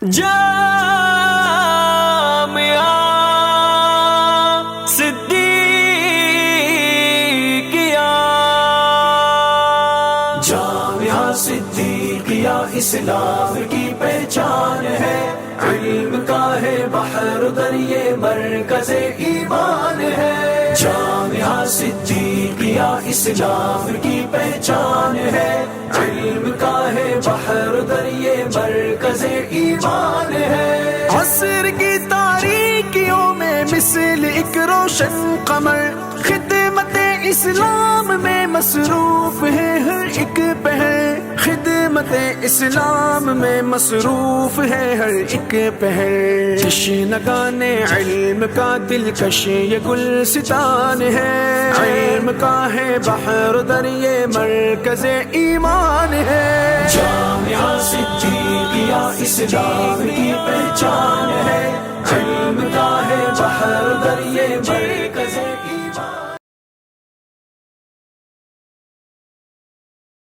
جامعہ صدیقیہ، جامعہ صدیقیہ اسلام کی پہچان ہے، علم کا ہے بحر دریا مرکز ایمان ہے۔ جامعہ صدیقیہ اسلام کی پہچان ہے، علم کا ہے بحر دریا مرکز ایمان ہے۔ عصر کی تاریکیوں میں مثل ایک روشن قمر، خدمت اسلام میں مصروف ہے ہر ایک پہر، خدمت اسلام میں مصروف ہے ہر ایک پہر۔ جشنگان علم کا دلکش یہ گلستان ہے، علم کا ہے بحر دریا مرکز ایمان ہے۔ جامعہ صدیقیہ اسلام کی پہچان ہے، علم کا ہے بحر دریا مرکز ایمان۔